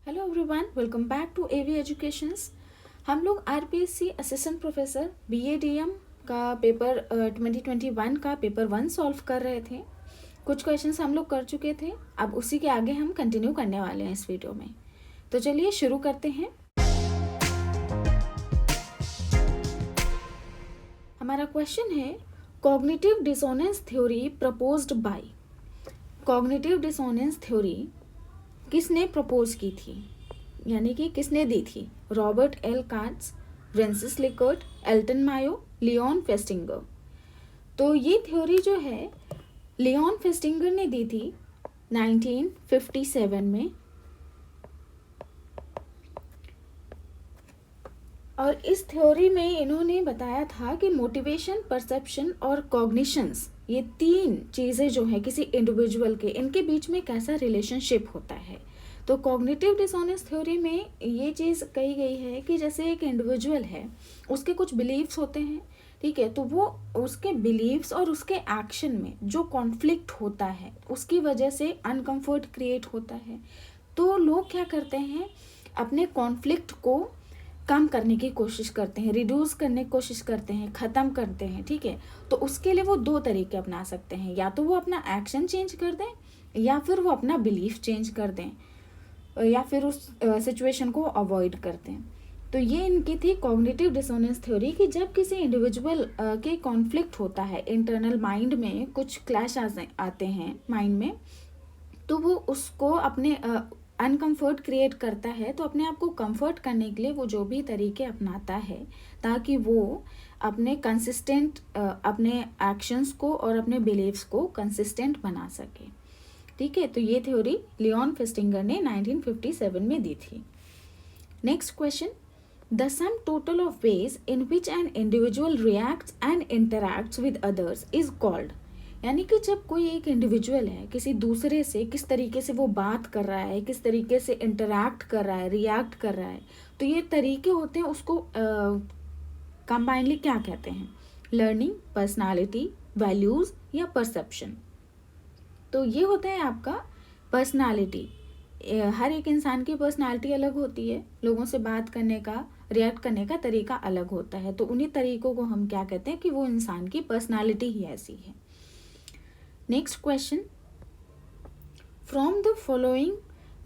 Hello everyone, welcome back to AV educations. हम लोग RPSC assistant professor BADM का paper 2021 का पेपर 1 सॉल्व कर रहे थे। कुछ क्वेश्चंस हम लोग कर चुके थे, अब उसी के आगे हम कंटिन्यू करने वाले हैं इस वीडियो में। तो चलिए शुरू करते हैं। हमारा क्वेश्चन है, cognitive dissonance theory proposed by. Cognitive dissonance theory किसने प्रपोज की थी, यानी कि किसने दी थी? Robert L Katz, Francis Likert, Elton Mayo, Leon Festinger. तो ये थ्योरी जो है लियोन फेस्टिंगर ने दी थी 1957 में। और इस थ्योरी में इन्होंने बताया था कि मोटिवेशन, परसेप्शन और कॉग्निशंस, ये तीन चीज़ें जो है किसी इंडिविजुअल के, इनके बीच में कैसा रिलेशनशिप होता है। तो कॉग्निटिव डिसोनेंस थ्योरी में ये चीज़ कही गई है कि जैसे एक इंडिविजुअल है, उसके कुछ बिलीव्स होते हैं, ठीक है, तो वो उसके बिलीव्स और उसके एक्शन में जो कॉन्फ्लिक्ट होता है उसकी वजह से अनकंफर्ट क्रिएट होता है। तो लोग क्या करते हैं, अपने कॉन्फ्लिक्ट को कम करने की कोशिश करते हैं, रिड्यूस करने की कोशिश करते हैं, ख़त्म करते हैं, ठीक है। तो उसके लिए वो दो तरीके अपना सकते हैं, या तो वो अपना एक्शन चेंज कर दें या फिर वो अपना बिलीफ चेंज कर दें या फिर उस सिचुएशन को अवॉइड करते हैं। तो ये इनकी थी कॉग्निटिव डिसोनेंस थ्योरी कि जब किसी इंडिविजुअल के कॉन्फ्लिक्ट होता है, इंटरनल माइंड में कुछ क्लैश आते हैं माइंड में, तो वो उसको अपने अनकंफर्ट क्रिएट करता है। तो अपने आप को कंफर्ट करने के लिए वो जो भी तरीके अपनाता है ताकि वो अपने कंसिस्टेंट अपने एक्शंस को और अपने बिलीव्स को कंसिस्टेंट बना सके, ठीक है। तो ये थ्योरी लियोन फेस्टिंगर ने 1957 में दी थी। Next question, the sum total of ways in which an individual reacts and interacts with others is called. यानी कि जब कोई एक इंडिविजुअल है किसी दूसरे से किस तरीके से वो बात कर रहा है, किस तरीके से इंटरैक्ट कर रहा है, रिएक्ट कर रहा है, तो ये तरीके होते हैं, उसको कंबाइनली क्या कहते हैं? लर्निंग, पर्सनालिटी, वैल्यूज या परसेप्शन। तो ये होता है आपका पर्सनालिटी। हर एक इंसान की पर्सनालिटी अलग होती है, लोगों से बात करने का, रिएक्ट करने का तरीका अलग होता है। तो उन्हीं तरीकों को हम क्या कहते हैं कि वो इंसान की पर्सनालिटी ही ऐसी है। Next question, from the following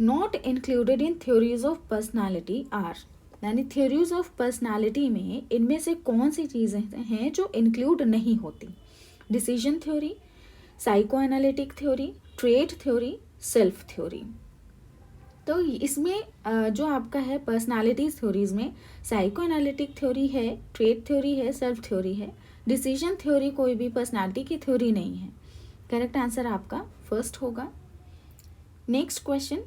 not included in theories of personality are. यानी थ्योरीज ऑफ पर्सनालिटी में इनमें से कौन सी चीज़ें हैं जो इंक्लूड नहीं होती? Decision theory, psycho analytic theory, trait theory, self theory. तो इसमें जो आपका है पर्सनालिटी थ्योरीज में साइको एनालिटिक थ्योरी है, ट्रेट थ्योरी है, सेल्फ थ्योरी है। डिसीजन थ्योरी कोई भी पर्सनालिटी की थ्योरी नहीं है। करेक्ट आंसर आपका फर्स्ट होगा। Next question,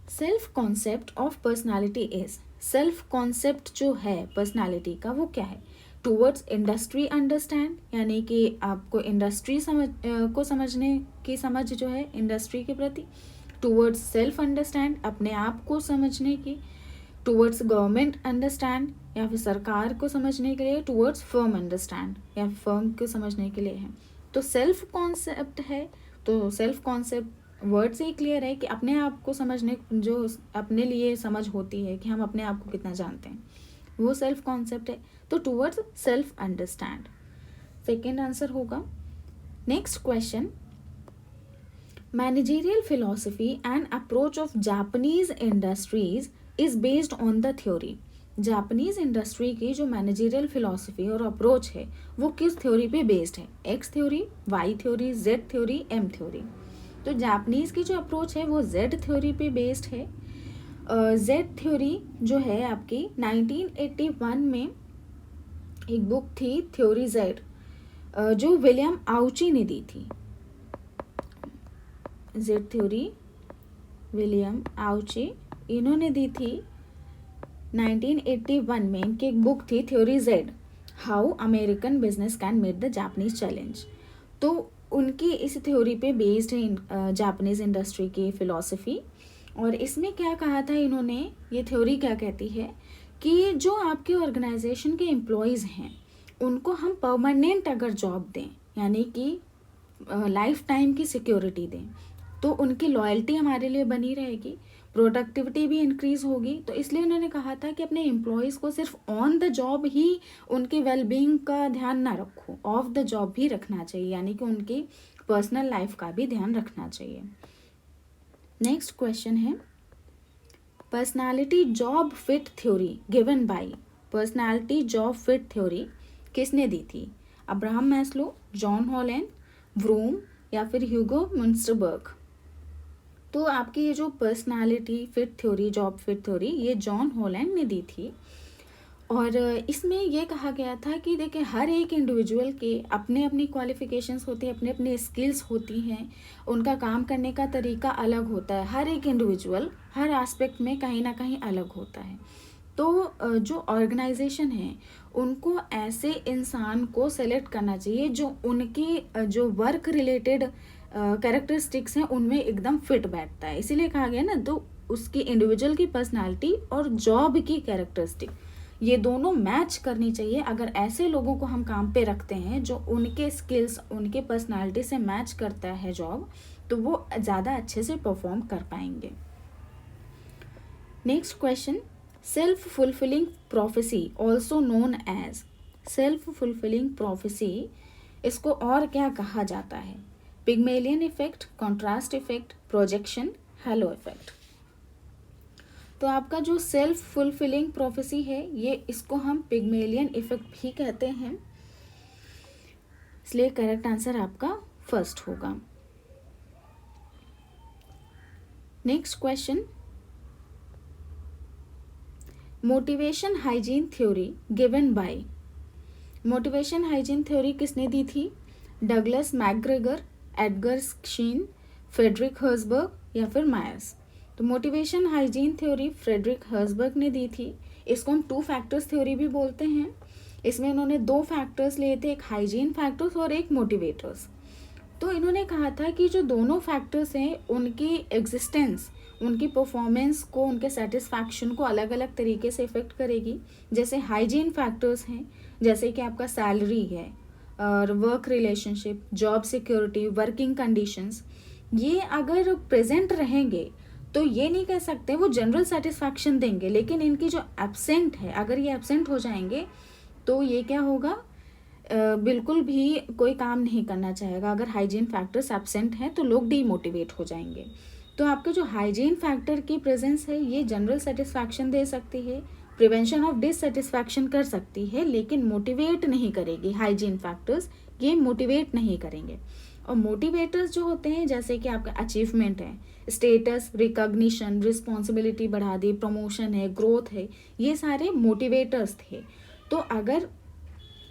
self concept of personality is. Self concept जो है पर्सनालिटी का वो क्या है? टूवर्ड्स इंडस्ट्री अंडरस्टैंड, यानी कि आपको इंडस्ट्री को समझने की समझ जो है इंडस्ट्री के प्रति। टूवर्ड्स सेल्फ अंडरस्टैंड, अपने आप को समझने की। टूवर्ड्स गवर्नमेंट अंडरस्टैंड, या फिर सरकार को समझने के लिए। टूवर्ड्स फर्म अंडरस्टैंड, या फिर फर्म को समझने के लिए है। तो सेल्फ कॉन्सेप्ट है, तो सेल्फ कॉन्सेप्ट वर्ड से ही क्लियर है कि अपने आप को समझने, जो अपने लिए समझ होती है कि हम अपने आप को कितना जानते हैं, वो सेल्फ कॉन्सेप्ट है। तो towards self understand second answer होगा। Next question, managerial philosophy and approach of Japanese industries is based on the theory. Japanese industry की जो मैनेजरियल फिलॉसफी और अप्रोच है वो किस थ्योरी पे बेस्ड है? X theory, Y theory, Z theory, M theory. तो जापानीज की जो अप्रोच है वो जेड थ्योरी पे बेस्ड है। जेड थ्योरी जो है आपकी 1981 में एक बुक थी थ्योरी जेड, जो विलियम आउची ने दी थी। जेड थ्योरी विलियम आउची इन्होंने दी थी 1981 में। इनकी एक बुक थी theory Z, how American business can meet the Japanese challenge. तो उनकी इस थ्योरी पे बेस्ड है जापानीज इंडस्ट्री की फिलॉसफी। और इसमें क्या कहा था इन्होंने, ये थ्योरी क्या कहती है कि जो आपके ऑर्गेनाइजेशन के एम्प्लॉयज़ हैं उनको हम परमानेंट अगर जॉब दें, यानी कि लाइफ टाइम की सिक्योरिटी दें, तो उनकी लॉयल्टी हमारे लिए बनी रहेगी, प्रोडक्टिविटी भी इंक्रीज होगी। तो इसलिए उन्होंने कहा था कि अपने एम्प्लॉयज़ को सिर्फ ऑन द जॉब ही उनके वेलबींग का ध्यान ना रखो, ऑफ द जॉब भी रखना चाहिए, यानी कि उनकी पर्सनल लाइफ का भी ध्यान रखना चाहिए। नेक्स्ट क्वेश्चन है personality job fit theory given bye. Personality job fit theory किसने दी थी? Abraham Maslow, John Holland, vroom या फिर ह्यूगो मुंस्टरबर्ग। तो आपकी ये जो personality fit theory, job fit theory, ये जॉन हॉलैंड ने दी थी। और इसमें यह कहा गया था कि देखिए हर एक इंडिविजुअल के अपने अपनी क्वालिफिकेशंस होती हैं, अपने अपने स्किल्स होती हैं, उनका काम करने का तरीका अलग होता है। हर एक इंडिविजुअल हर एस्पेक्ट में कहीं ना कहीं अलग होता है। तो जो ऑर्गेनाइजेशन है उनको ऐसे इंसान को सेलेक्ट करना चाहिए जो उनके जो वर्क रिलेटेड कैरेक्टरिस्टिक्स हैं उनमें एकदम फिट बैठता है। इसीलिए कहा गया ना, तो उसकी इंडिविजुअल की पर्सनालिटी और जॉब की कैरेक्टरिस्टिक ये दोनों मैच करनी चाहिए। अगर ऐसे लोगों को हम काम पे रखते हैं जो उनके स्किल्स, उनके पर्सनालिटी से मैच करता है जॉब, तो वो ज़्यादा अच्छे से परफॉर्म कर पाएंगे। Next question, self fulfilling prophecy also known as. Self fulfilling prophecy, इसको और क्या कहा जाता है? Pygmalion effect, contrast effect, projection, halo effect. तो आपका जो सेल्फ फुलफिलिंग प्रोफेसी है ये, इसको हम पिग्मेलियन इफेक्ट भी कहते हैं, इसलिए करेक्ट आंसर आपका फर्स्ट होगा। Next question, motivation hygiene theory given by. Motivation hygiene theory किसने दी थी? Douglas McGregor, Edgar Schein, Frederick Herzberg या फिर मायर्स। तो motivation hygiene theory Frederick Herzberg ने दी थी। इसको हम 2 फैक्टर्स थ्योरी भी बोलते हैं। इसमें इन्होंने 2 फैक्टर्स लिए थे, एक हाइजीन फैक्टर्स और एक मोटिवेटर्स। तो इन्होंने कहा था कि जो दोनों फैक्टर्स हैं उनकी एग्जिस्टेंस, उनकी परफॉर्मेंस को, उनके सेटिस्फैक्शन को अलग अलग तरीके से इफेक्ट करेगी। जैसे हाइजीन फैक्टर्स हैं, जैसे कि आपका सैलरी है और work relationship, job security, working conditions, ये अगर प्रेजेंट रहेंगे तो ये नहीं कह सकते वो जनरल सेटिस्फैक्शन देंगे, लेकिन इनकी जो एब्सेंट है, अगर ये एब्सेंट हो जाएंगे तो ये क्या होगा, बिल्कुल भी कोई काम नहीं करना चाहेगा। अगर हाइजीन फैक्टर्स एब्सेंट हैं तो लोग डीमोटिवेट हो जाएंगे। तो आपके जो हाइजीन फैक्टर की प्रेजेंस है ये जनरल सेटिस्फैक्शन दे सकती है, प्रिवेंशन ऑफ डिससेटिस्फैक्शन कर सकती है, लेकिन मोटिवेट नहीं करेगी। हाइजीन फैक्टर्स ये मोटिवेट नहीं करेंगे। और मोटिवेटर्स जो होते हैं, जैसे कि आपका अचीवमेंट है, स्टेटस, रिकॉग्निशन, रिस्पॉन्सिबिलिटी बढ़ा दी, प्रमोशन है, ग्रोथ है, ये सारे मोटिवेटर्स थे। तो अगर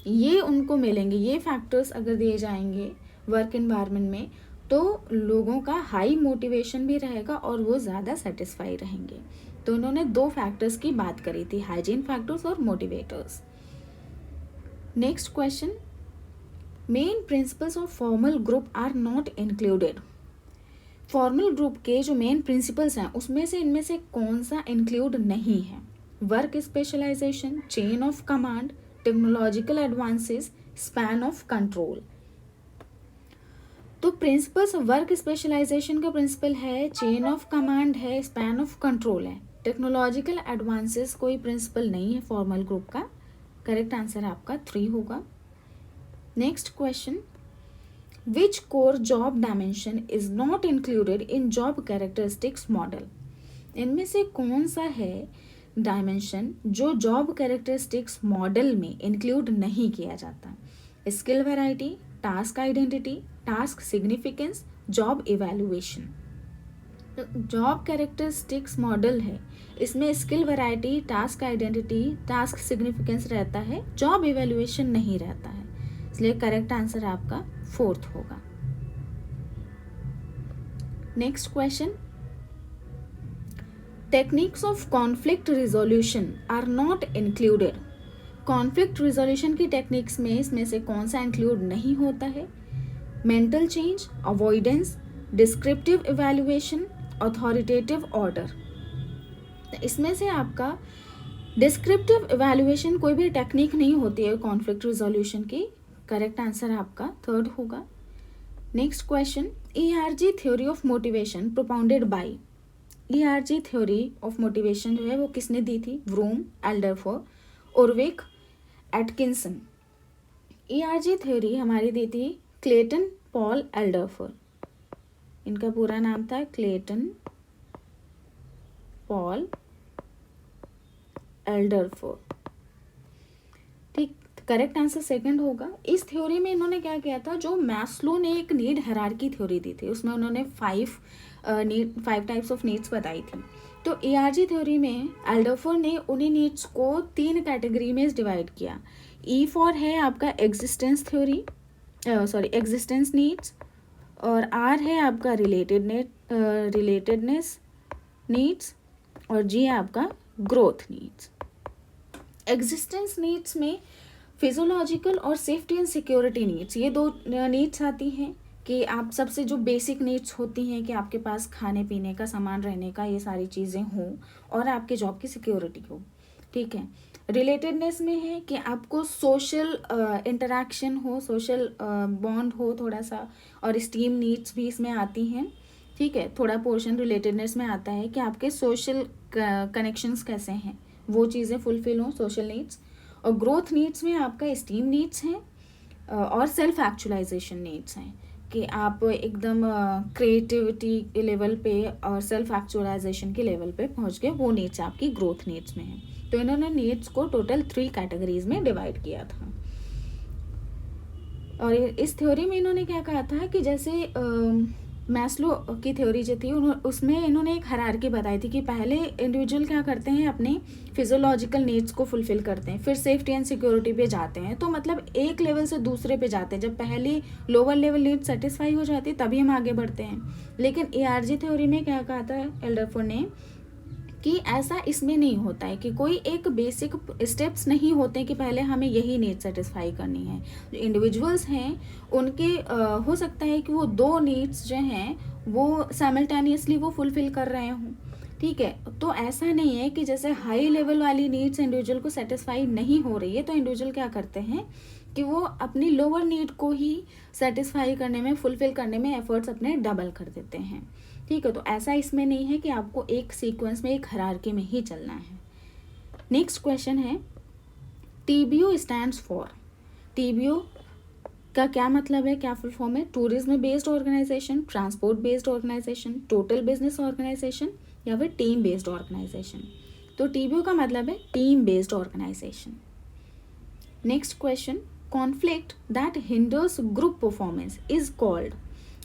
ये उनको मिलेंगे, ये फैक्टर्स अगर दिए जाएंगे वर्क एनवायरनमेंट में, तो लोगों का हाई मोटिवेशन भी रहेगा और वो ज़्यादा सेटिस्फाई रहेंगे। तो उन्होंने 2 फैक्टर्स की बात करी थी, हाइजीन फैक्टर्स और motivators. Next question, main principles of formal group are not included. Formal group के जो मेन प्रिंसिपल्स हैं उसमें से इनमें से कौन सा इंक्लूड नहीं है? Work specialization, chain of command, technological advances, span of control. तो प्रिंसिपल्स वर्क स्पेशलाइजेशन का प्रिंसिपल है, चेन ऑफ कमांड है, स्पैन ऑफ कंट्रोल है। टेक्नोलॉजिकल एडवांसेस कोई प्रिंसिपल नहीं है फॉर्मल ग्रुप का। करेक्ट आंसर आपका 3 होगा। Next question, which core job dimension is not included in job characteristics model. इनमें से कौन सा है डायमेंशन जो जॉब कैरेक्टरिस्टिक्स मॉडल में इंक्लूड नहीं किया जाता? Skill variety, task identity, task significance, job evaluation. Job characteristics model है, इसमें skill variety, task identity, task significance रहता है, जॉब इवैल्यूएशन नहीं रहता है, इसलिए करेक्ट आंसर आपका 4th होगा। Next question, techniques of conflict resolution are not included. Conflict resolution की टेक्निक्स में इसमें से कौन सा इंक्लूड नहीं होता है? Mental change, avoidance, descriptive evaluation, authoritative order. इसमें से आपका डिस्क्रिप्टिव इवैल्यूएशन कोई भी टेक्निक नहीं होती है कॉन्फ्लिक्ट रिजोल्यूशन की। करेक्ट आंसर आपका 3rd होगा। Next question, ERG theory of motivation propounded by. ERG theory of motivation जो है वो किसने दी थी? Vroom, Alderfer, Urwick, Atkinson. ERG theory हमारी दी थी क्लेटन पॉल एल्डरफोर। इनका पूरा नाम था क्लेटन पॉल एल्डरफोर। ठीक, करेक्ट आंसर सेकंड होगा। इस थ्योरी में इन्होंने क्या किया था, जो मैस्लो ने एक नीड हायरार्की थ्योरी दी थी, उसमें उन्होंने फाइव टाइप्स ऑफ नीड्स बताई थी। तो ERG थ्योरी में एल्डरफोर ने उन्हीं नीड्स को 3 कैटेगरी में डिवाइड किया। E फॉर है आपका एग्जिस्टेंस थ्योरी, एग्जिस्टेंस नीड्स, और R है आपका रिलेटेडनेस नीड्स, और G है आपका ग्रोथ नीड्स। एग्जिस्टेंस नीड्स में फिजियोलॉजिकल और सेफ्टी एंड सिक्योरिटी नीड्स, ये 2 नीड्स आती हैं कि आप सबसे जो बेसिक नीड्स होती हैं कि आपके पास खाने पीने का सामान, रहने का, ये सारी चीज़ें हों और आपके जॉब की सिक्योरिटी हो। ठीक है। रिलेटेडनेस में है कि आपको सोशल इंटरेक्शन हो, सोशल बॉन्ड हो थोड़ा सा, और स्टीम नीड्स भी इसमें आती हैं। ठीक है, थोड़ा पोर्शन रिलेटेडनेस में आता है कि आपके सोशल कनेक्शंस कैसे हैं, वो चीज़ें फुलफिल हों, सोशल नीड्स। और ग्रोथ नीड्स में आपका स्टीम नीड्स हैं और सेल्फ एक्चुअलाइजेशन नीड्स हैं कि आप एकदम क्रिएटिविटी के लेवल पे और सेल्फ एक्चुअलाइजेशन के लेवल पे पहुंच गए, वो नीड्स आपकी ग्रोथ नीड्स में हैं। तो इन्होंने नीड्स को टोटल 3 कैटेगरीज में डिवाइड किया था। और इस थ्योरी में इन्होंने क्या कहा था कि जैसे मैस्लो की थ्योरी जो थी उसमें इन्होंने एक हायरार्की बताई थी कि पहले इंडिविजुअल क्या करते हैं, अपने फिजियोलॉजिकल नीड्स को फुलफिल करते हैं, फिर सेफ्टी एंड सिक्योरिटी पे जाते हैं। तो मतलब एक लेवल से दूसरे पे जाते हैं, जब पहले लोअर लेवल नीड सेटिस्फाई हो जाती है तभी हम आगे बढ़ते हैं। लेकिन ERG थ्योरी में क्या कहा था एल्डरफोर ने कि ऐसा इसमें नहीं होता है, कि कोई एक बेसिक स्टेप्स नहीं होते कि पहले हमें यही नीड सेटिस्फाई करनी है। जो इंडिविजुअल्स हैं उनके हो सकता है कि वो 2 नीड्स जो हैं वो साइमल्टेनियसली वो फुलफिल कर रहे हों। ठीक है, तो ऐसा नहीं है कि जैसे हाई लेवल वाली नीड्स इंडिविजुअल को सेटिस्फाई नहीं हो रही है तो इंडिविजुअल क्या करते हैं कि वो अपनी लोअर नीड को ही सेटिस्फाई करने में, फुलफिल करने में एफर्ट्स अपने डबल कर देते हैं। ठीक है, तो ऐसा इसमें नहीं है कि आपको एक सीक्वेंस में, एक हायरार्की में ही चलना है। नेक्स्ट क्वेश्चन है, TBO स्टैंड्स फॉर। TBO का क्या मतलब है, क्या फुल फॉर्म है? Tourism based organization, transport based organization, total business organization, या फिर टीम बेस्ड ऑर्गेनाइजेशन। तो TBO का मतलब है team based organization. Next question, conflict that hinders group performance is called.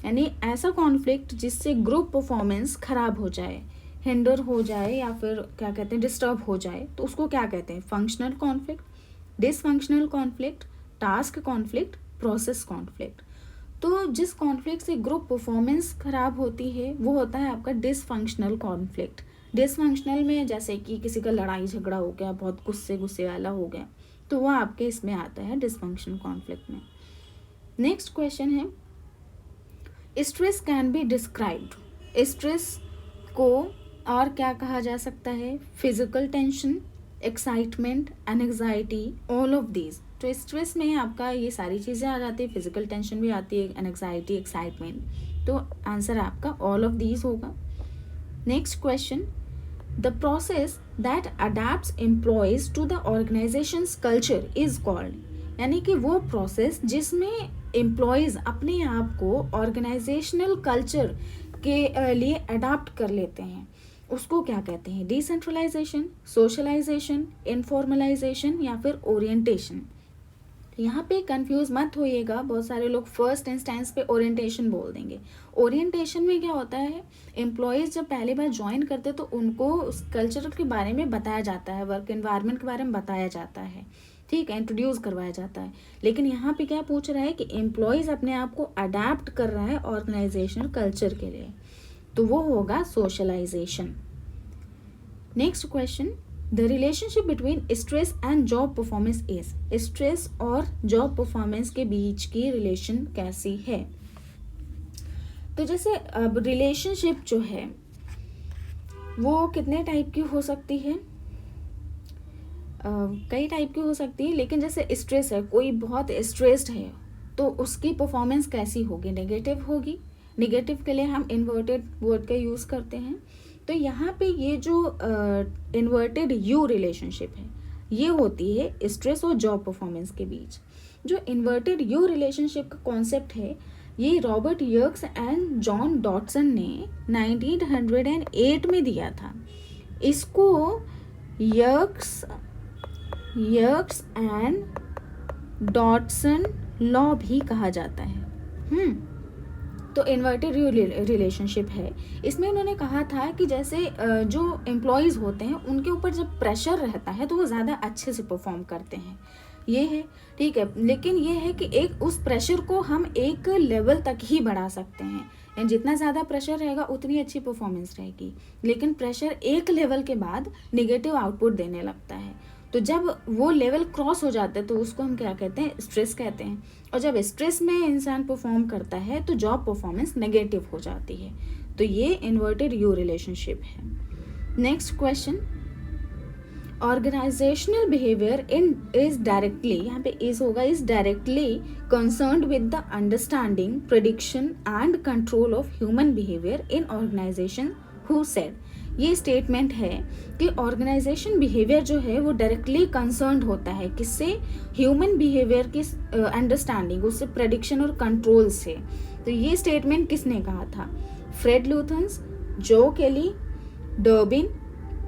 यानी ऐसा कॉन्फ्लिक्ट जिससे ग्रुप परफॉर्मेंस खराब हो जाए, हिंडर हो जाए, या फिर क्या कहते हैं डिस्टर्ब हो जाए, तो उसको क्या कहते हैं? Functional conflict, dysfunctional conflict, task conflict, process conflict. तो जिस कॉन्फ्लिक्ट से ग्रुप परफॉर्मेंस खराब होती है वो होता है आपका डिसफंक्शनल कॉन्फ्लिक्ट। डिसफंक्शनल में जैसे कि किसी का लड़ाई झगड़ा हो गया, बहुत गुस्से वाला हो गया, तो वो आपके इसमें आता है डिसफंक्शनल कॉन्फ्लिक्ट में। नेक्स्ट क्वेश्चन है, stress can be described. Stress को और क्या कहा जा सकता है? Physical tension, excitement, anxiety, all of these. तो स्ट्रेस में आपका ये सारी चीज़ें आ जाती है, फिजिकल टेंशन भी आती है, एंग्जाइटी, एक्साइटमेंट। तो आंसर आपका ऑल ऑफ दीज होगा। Next question, the process that adapts employees to the organization's culture is called. यानी कि वो प्रोसेस जिसमें एम्प्लॉयज़ अपने आप को ऑर्गेनाइजेशनल कल्चर के लिए अडाप्ट कर लेते हैं, उसको क्या कहते हैं? डिसेंट्रलाइजेशन, सोशलाइजेशन, इनफॉर्मलाइजेशन, या फिर ओरिएंटेशन। यहाँ पे कंफ्यूज मत होइएगा, बहुत सारे लोग फर्स्ट इंस्टेंस पे ओरिएंटेशन बोल देंगे। ओरिएंटेशन में क्या होता है, एम्प्लॉयज़ जब पहली बार ज्वाइन करते तो उनको उस कल्चर के बारे में बताया जाता है, वर्क एनवायरनमेंट के बारे में बताया जाता है, ठीक है, इंट्रोड्यूस करवाया जाता है। लेकिन यहाँ पे क्या पूछ रहा है कि एम्प्लॉयज़ अपने आप को अडेप्ट कर रहा है ऑर्गेनाइजेशनल कल्चर के लिए, तो वो होगा socialization. Next question, the relationship between stress and job performance is. Stress और जॉब परफॉर्मेंस के बीच की रिलेशन कैसी है? तो जैसे अब रिलेशनशिप जो है वो कितने टाइप की हो सकती है? कई टाइप की हो सकती है, लेकिन जैसे स्ट्रेस है, कोई बहुत स्ट्रेस्ड है तो उसकी परफॉर्मेंस कैसी होगी? नेगेटिव होगी। नेगेटिव के लिए हम इन्वर्टेड वर्ड का यूज़ करते हैं तो यहाँ पे ये जो इन्वर्टेड यू रिलेशनशिप है ये होती है स्ट्रेस और जॉब परफॉर्मेंस के बीच। जो इन्वर्टेड यू रिलेशनशिप का कॉन्सेप्ट है ये रॉबर्ट यर्क्स एंड जॉन डॉटसन ने 1908 में दिया था। इसको यर्क्स एंड डॉटसन लॉ भी कहा जाता है। तो इन्वर्टेड रिलेशनशिप है, इसमें उन्होंने कहा था कि जैसे जो एम्प्लॉयज़ होते हैं उनके ऊपर जब प्रेशर रहता है तो वो ज़्यादा अच्छे से परफॉर्म करते हैं, ये है, ठीक है। लेकिन ये है कि एक उस प्रेशर को हम एक लेवल तक ही बढ़ा सकते हैं, यानी जितना ज़्यादा प्रेशर रहेगा उतनी अच्छी परफॉर्मेंस रहेगी। लेकिन प्रेशर एक लेवल के बाद नेगेटिव आउटपुट देने लगता है, तो जब वो लेवल क्रॉस हो जाता है तो उसको हम क्या कहते हैं, स्ट्रेस कहते हैं। और जब स्ट्रेस में इंसान परफॉर्म करता है तो जॉब परफॉर्मेंस नेगेटिव हो जाती है। तो ये इन्वर्टेड यू रिलेशनशिप है। Next question, organizational behaviour is directly, यहाँ पे इज होगा, is directly concerned with the understanding, prediction and control of human behaviour in organization who said. ये स्टेटमेंट है कि ऑर्गेनाइजेशन बिहेवियर जो है वो डायरेक्टली कंसर्न्ड होता है किससे, ह्यूमन बिहेवियर की अंडरस्टैंडिंग, उससे प्रेडिक्शन और कंट्रोल से। तो ये स्टेटमेंट किसने कहा था, फ्रेड लूथन्स, जो केली, डर्बिन,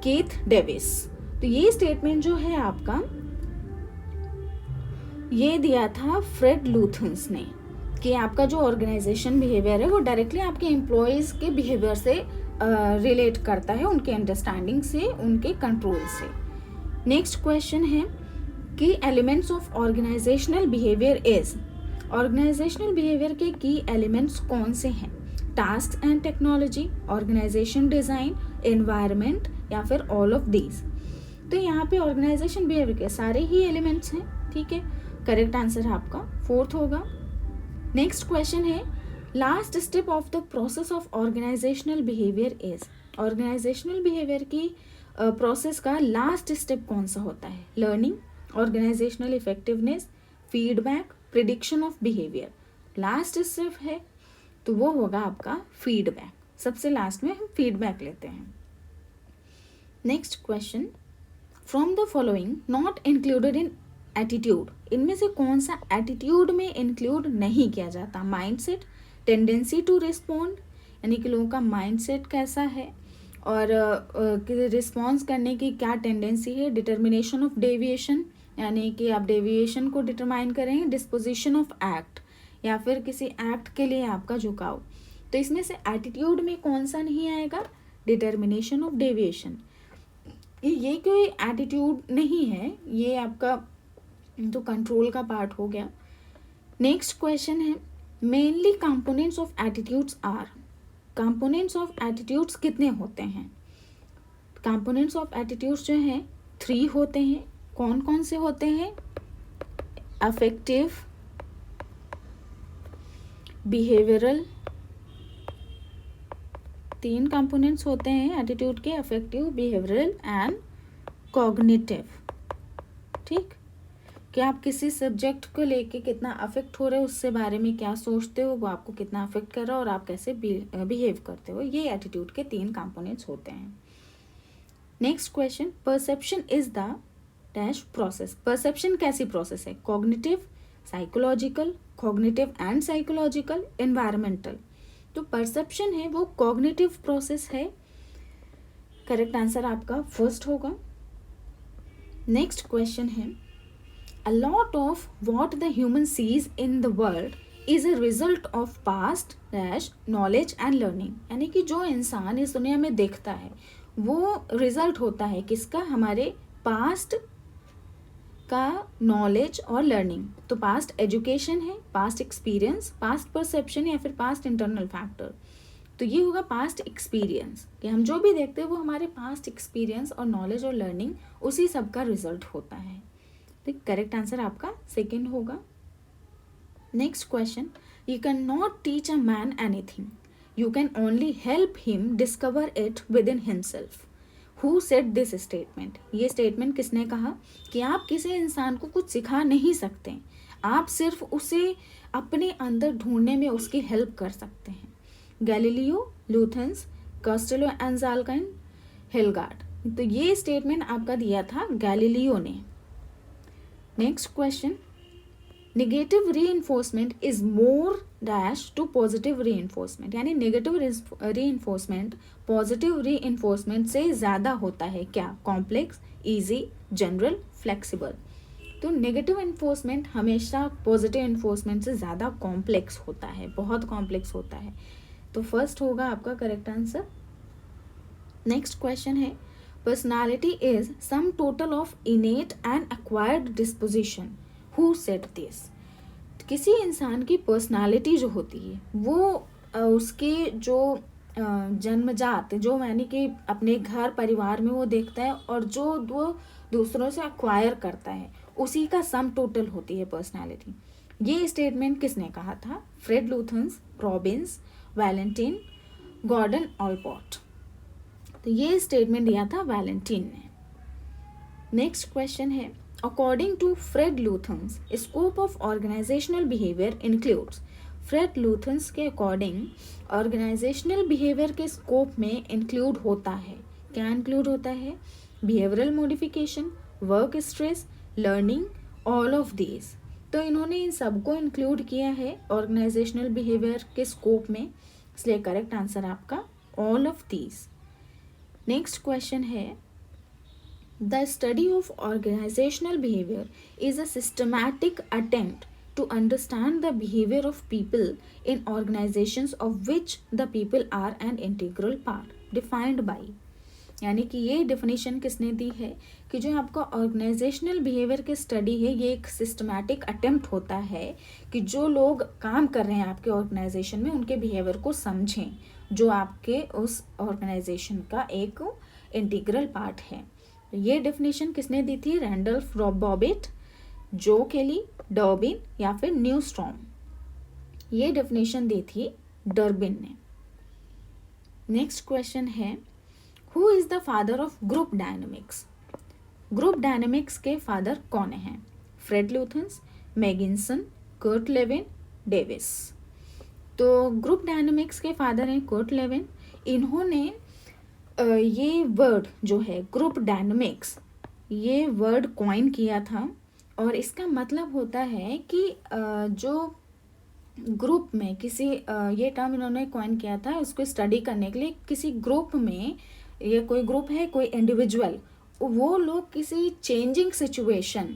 कीथ डेविस। तो ये स्टेटमेंट जो है आपका ये दिया था फ्रेड लूथन्स ने कि आपका जो ऑर्गेनाइजेशन बिहेवियर है वो डायरेक्टली आपके एम्प्लॉयज़ के बिहेवियर से रिलेट करता है, उनके अंडरस्टैंडिंग से, उनके कंट्रोल से। नेक्स्ट क्वेश्चन है कि elements of organizational behaviour is, organizational behaviour के की एलिमेंट्स कौन से हैं, task and technology, organization design, environment या फिर ऑल ऑफ दीज। तो यहाँ पे ऑर्गेनाइजेशन बिहेवियर के सारे ही एलिमेंट्स हैं, ठीक है। करेक्ट आंसर आपका फोर्थ होगा। नेक्स्ट क्वेश्चन है, last step of the process of organizational behaviour is, organizational behaviour की प्रोसेस का लास्ट स्टेप कौन सा होता है, learning, organizational effectiveness, feedback, prediction of behaviour. Last step है तो वो होगा आपका फीडबैक, सबसे लास्ट में हम फीडबैक लेते हैं। Next question, from the following not included in attitude, इनमें से कौन सा एटीट्यूड में इंक्लूड नहीं किया जाता, माइंडसेट, टेंडेंसी टू रिस्पॉन्ड, यानी कि लोगों का माइंडसेट कैसा है और रिस्पॉन्स करने की क्या टेंडेंसी है, डिटर्मिनेशन ऑफ डेविएशन, यानी कि आप डेविएशन को डिटरमाइन करेंगे, डिस्पोजिशन ऑफ एक्ट या फिर किसी एक्ट के लिए आपका झुकाव। तो इसमें से एटीट्यूड में कौन सा नहीं आएगा, डिटर्मिनेशन ऑफ डेविएशन। ये कोई एटीट्यूड नहीं है, ये आपका तो कंट्रोल का पार्ट हो गया। नेक्स्ट क्वेश्चन है, mainly components of attitudes are, components of attitudes कितने होते हैं, कंपोनेंट्स ऑफ एटीट्यूड्स जो हैं 3 होते हैं। कौन कौन से होते हैं, अफेक्टिव, बिहेवियरल, 3 कंपोनेंट्स होते हैं एटीट्यूड के, अफेक्टिव, बिहेवियरल एंड कॉग्निटिव। ठीक, कि आप किसी सब्जेक्ट को लेके कितना अफेक्ट हो रहे हो, उससे बारे में क्या सोचते हो, वो आपको कितना अफेक्ट कर रहा है और आप कैसे बिहेव करते हो, ये एटीट्यूड के 3 कंपोनेंट्स होते हैं। Next question, perception is the dash process, perception कैसी प्रोसेस है, cognitive, psychological, cognitive and psychological, environmental. तो परसेप्शन है वो कॉग्निटिव प्रोसेस है, करेक्ट आंसर आपका फर्स्ट होगा। नेक्स्ट क्वेश्चन है, a lot of what the human sees in the world is a result of past dash knowledge and learning, यानी कि जो इंसान इस दुनिया में देखता है वो रिजल्ट होता है किसका, हमारे पास्ट का नॉलेज और लर्निंग। तो पास्ट एजुकेशन है, पास्ट एक्सपीरियंस, पास्ट परसेप्शन या फिर पास्ट इंटरनल फैक्टर। तो ये होगा पास्ट एक्सपीरियंस, कि हम जो भी देखते हैं वो हमारे पास्ट एक्सपीरियंस और नॉलेज और लर्निंग उसी सब का रिजल्ट होता है। तो करेक्ट आंसर आपका सेकंड होगा। Next question, you can not teach a man anything, you can only help him discover it with in himself. Who said this statement, ये स्टेटमेंट किसने कहा कि आप किसी इंसान को कुछ सिखा नहीं सकते, आप सिर्फ उसे अपने अंदर ढूंढने में उसकी हेल्प कर सकते हैं। Galileo, Luthans, Costello and Zalkind, Hilgard. तो ये स्टेटमेंट आपका दिया था गैलीलियो ने। Next question, negative reinforcement is more dash to positive reinforcement, यानी नेगेटिव रीइंफोर्समेंट पॉजिटिव रीइंफोर्समेंट से ज़्यादा होता है क्या? Complex, easy, general, flexible. तो नेगेटिव इन्फोर्समेंट हमेशा पॉजिटिव इन्फोर्समेंट से ज़्यादा कॉम्प्लेक्स होता है, बहुत कॉम्प्लेक्स होता है। तो फर्स्ट होगा आपका करेक्ट आंसर। नेक्स्ट क्वेश्चन है, personality is sum total of इनेट and acquired disposition, who said this? किसी इंसान की पर्सनालिटी जो होती है वो उसके जो जन्मजात, जो यानी कि अपने घर परिवार में वो देखता है और जो वो दूसरों से एक्वायर करता है, उसी का सम टोटल होती है पर्सनालिटी। ये स्टेटमेंट किसने कहा था? Fred Luthans, Robbins, Valentine, Gordon Allport. तो ये स्टेटमेंट दिया था वैलेंटाइन ने। नेक्स्ट क्वेश्चन है, according to Fred Luthans scope of organizational behaviour includes. Fred Luthans के अकॉर्डिंग ऑर्गेनाइजेशनल बिहेवियर के स्कोप में इंक्लूड होता है, क्या इंक्लूड होता है? Behavioural modification, work stress, learning, all of these. तो इन्होंने इन सबको इंक्लूड किया है ऑर्गेनाइजेशनल बिहेवियर के स्कोप में, इसलिए करेक्ट आंसर आपका all of these. Next question है, the study of organizational behaviour is a systematic attempt to understand the behavior of people in organizations of which the people are an integral part, defined by। यानी कि ये definition किसने दी है कि जो आपका organisational behaviour के स्टडी है, ये एक सिस्टमैटिक अटेम्प्ट होता है कि जो लोग काम कर रहे हैं आपके ऑर्गेनाइजेशन में उनके बिहेवियर को समझें, जो आपके उस ऑर्गेनाइजेशन का एक इंटीग्रल पार्ट है। ये डेफिनेशन किसने दी थी? रैंडल्फ बॉबिट, जो केली, डर्बिन या फिर न्यूस्ट्रॉम। ये डेफिनेशन दी थी डर्बिन ने। नेक्स्ट क्वेश्चन है, who is the father of group dynamics? Group dynamics के फादर कौन हैं? Fred Luthans, Megginson, Kurt Lewin, Davis. तो ग्रुप डायनेमिक्स के फादर हैं कर्ट लेविन। इन्होंने ये वर्ड जो है ग्रुप डायनेमिक्स, ये वर्ड कॉइन किया था और इसका मतलब होता है कि जो ग्रुप में किसी ये टर्म इन्होंने कॉइन किया था उसको स्टडी करने के लिए, किसी ग्रुप में, ये कोई ग्रुप है, कोई इंडिविजुअल, वो लोग किसी चेंजिंग सिचुएशन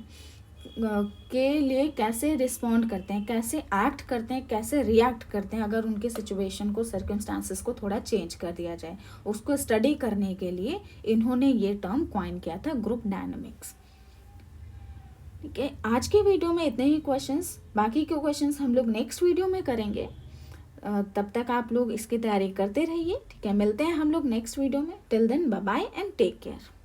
के लिए कैसे रिस्पॉन्ड करते हैं, कैसे एक्ट करते हैं, कैसे रिएक्ट करते हैं अगर उनके सिचुएशन को, सर्कमस्टांसेस को थोड़ा चेंज कर दिया जाए, उसको स्टडी करने के लिए इन्होंने ये टर्म कॉइन किया था, ग्रुप डायनेमिक्स। ठीक है, आज के वीडियो में इतने ही क्वेश्चंस, बाकी के क्वेश्चंस हम लोग नेक्स्ट वीडियो में करेंगे। तब तक आप लोग इसकी तैयारी करते रहिए। ठीक है, मिलते हैं हम लोग नेक्स्ट वीडियो में। Till then bye bye and take care.